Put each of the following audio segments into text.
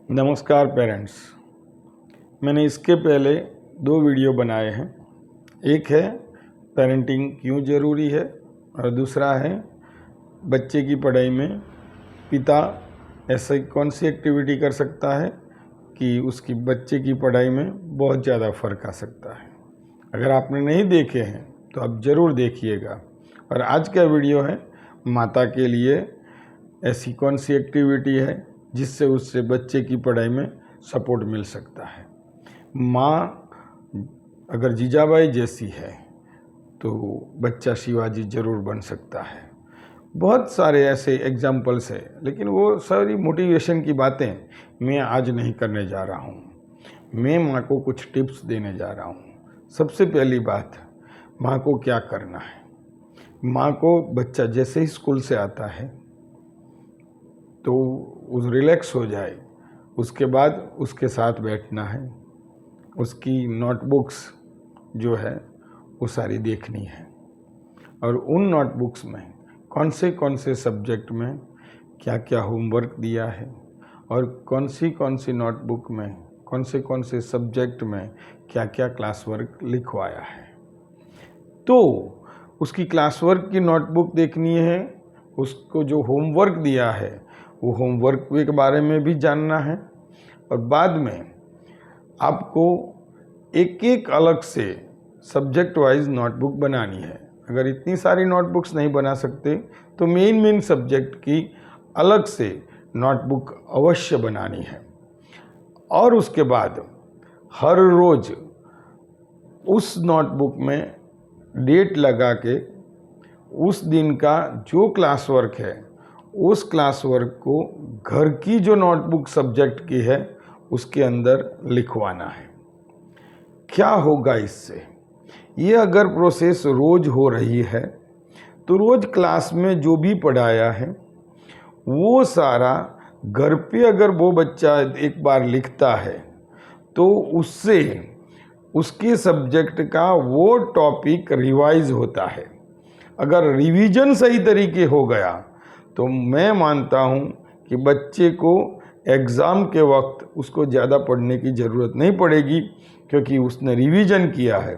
नमस्कार पेरेंट्स। मैंने इसके पहले 2 वीडियो बनाए हैं। एक है पेरेंटिंग क्यों ज़रूरी है और दूसरा है बच्चे की पढ़ाई में पिता ऐसी कौन सी एक्टिविटी कर सकता है कि उसकी बच्चे की पढ़ाई में बहुत ज़्यादा फ़र्क आ सकता है। अगर आपने नहीं देखे हैं तो आप ज़रूर देखिएगा। और आज का वीडियो है माता के लिए ऐसी कौन सी एक्टिविटी है जिससे उससे बच्चे की पढ़ाई में सपोर्ट मिल सकता है। माँ अगर जीजाबाई जैसी है तो बच्चा शिवाजी ज़रूर बन सकता है। बहुत सारे ऐसे एग्जाम्पल्स हैं, लेकिन वो सारी मोटिवेशन की बातें मैं आज नहीं करने जा रहा हूँ। मैं माँ को कुछ टिप्स देने जा रहा हूँ। सबसे पहली बात, माँ को क्या करना है। माँ को बच्चा जैसे ही स्कूल से आता है तो उस रिलैक्स हो जाए, उसके बाद उसके साथ बैठना है। उसकी नोटबुक्स जो है वो सारी देखनी है और उन नोटबुक्स में कौन से सब्जेक्ट में क्या क्या होमवर्क दिया है और कौन सी नोटबुक में कौन से सब्जेक्ट में क्या क्या क्लास वर्क लिखवाया है। तो उसकी क्लास वर्क की नोटबुक देखनी है। उसको जो होमवर्क दिया है वो होमवर्क के बारे में भी जानना है और बाद में आपको एक एक अलग से सब्जेक्ट वाइज नोटबुक बनानी है। अगर इतनी सारी नोटबुक्स नहीं बना सकते तो मेन सब्जेक्ट की अलग से नोटबुक अवश्य बनानी है। और उसके बाद हर रोज उस नोटबुक में डेट लगा के उस दिन का जो क्लास वर्क है उस क्लास वर्क को घर की जो नोटबुक सब्जेक्ट की है उसके अंदर लिखवाना है। क्या होगा इससे, ये अगर प्रोसेस रोज हो रही है तो रोज क्लास में जो भी पढ़ाया है वो सारा घर पे अगर वो बच्चा एक बार लिखता है तो उससे उसके सब्जेक्ट का वो टॉपिक रिवाइज होता है। अगर रिवीजन सही तरीके हो गया तो मैं मानता हूँ कि बच्चे को एग्ज़ाम के वक्त उसको ज़्यादा पढ़ने की ज़रूरत नहीं पड़ेगी, क्योंकि उसने रिवीजन किया है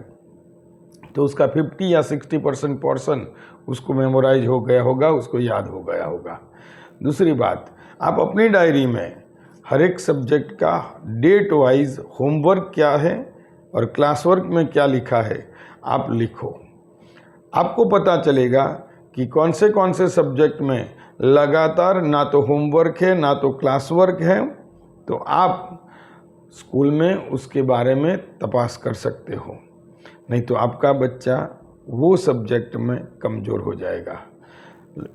तो उसका 50 या 60% पोर्शन उसको मेमोराइज हो गया होगा, उसको याद हो गया होगा। दूसरी बात, आप अपनी डायरी में हर एक सब्जेक्ट का डेट वाइज होमवर्क क्या है और क्लास वर्क में क्या लिखा है आप लिखो। आपको पता चलेगा कि कौन से सब्जेक्ट में लगातार ना तो होमवर्क है ना तो क्लास वर्क है, तो आप स्कूल में उसके बारे में तपास कर सकते हो। नहीं तो आपका बच्चा वो सब्जेक्ट में कमज़ोर हो जाएगा।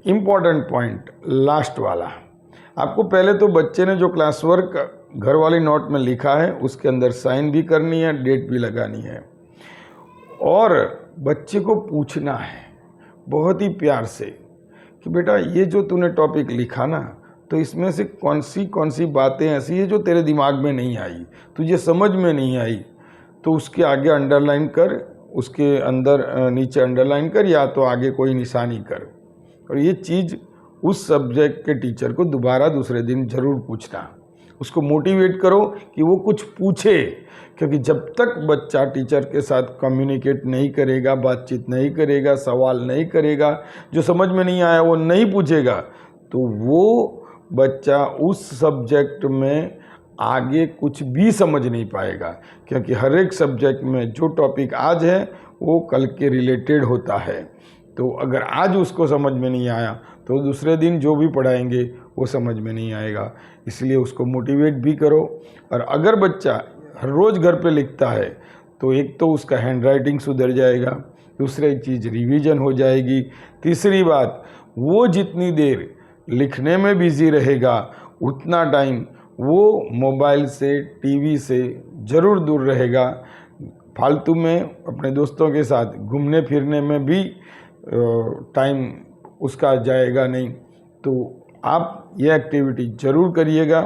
इम्पॉर्टेंट पॉइंट लास्ट वाला, आपको पहले तो बच्चे ने जो क्लास वर्क घर वाली नोट में लिखा है उसके अंदर साइन भी करनी है, डेट भी लगानी है और बच्चे को पूछना है बहुत ही प्यार से कि बेटा ये जो तूने टॉपिक लिखा ना, तो इसमें से कौन सी बातें ऐसी है जो तेरे दिमाग में नहीं आई, तुझे समझ में नहीं आई, तो उसके आगे अंडरलाइन कर, उसके अंदर नीचे अंडरलाइन कर या तो आगे कोई निशानी कर। और ये चीज़ उस सब्जेक्ट के टीचर को दोबारा दूसरे दिन ज़रूर पूछना। उसको मोटिवेट करो कि वो कुछ पूछे, क्योंकि जब तक बच्चा टीचर के साथ कम्युनिकेट नहीं करेगा, बातचीत नहीं करेगा, सवाल नहीं करेगा, जो समझ में नहीं आया वो नहीं पूछेगा, तो वो बच्चा उस सब्जेक्ट में आगे कुछ भी समझ नहीं पाएगा। क्योंकि हर एक सब्जेक्ट में जो टॉपिक आज है वो कल के रिलेटेड होता है। तो अगर आज उसको समझ में नहीं आया तो दूसरे दिन जो भी पढ़ाएंगे वो समझ में नहीं आएगा। इसलिए उसको मोटिवेट भी करो। और अगर बच्चा हर रोज़ घर पे लिखता है तो एक तो उसका हैंड राइटिंग सुधर जाएगा, दूसरी चीज़ रिवीजन हो जाएगी, तीसरी बात वो जितनी देर लिखने में बिजी रहेगा उतना टाइम वो मोबाइल से टीवी से ज़रूर दूर रहेगा। फालतू में अपने दोस्तों के साथ घूमने फिरने में भी टाइम उसका जाएगा नहीं। तो आप ये एक्टिविटी ज़रूर करिएगा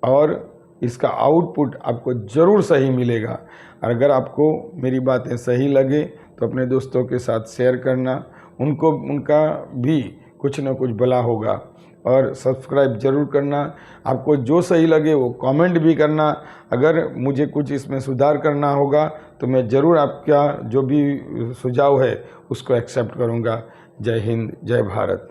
और इसका आउटपुट आपको ज़रूर सही मिलेगा। और अगर आपको मेरी बातें सही लगे तो अपने दोस्तों के साथ शेयर करना, उनका भी कुछ न कुछ भला होगा और सब्सक्राइब ज़रूर करना। आपको जो सही लगे वो कमेंट भी करना। अगर मुझे कुछ इसमें सुधार करना होगा तो मैं ज़रूर आपका जो भी सुझाव है उसको एक्सेप्ट करूँगा। जय हिंद, जय भारत।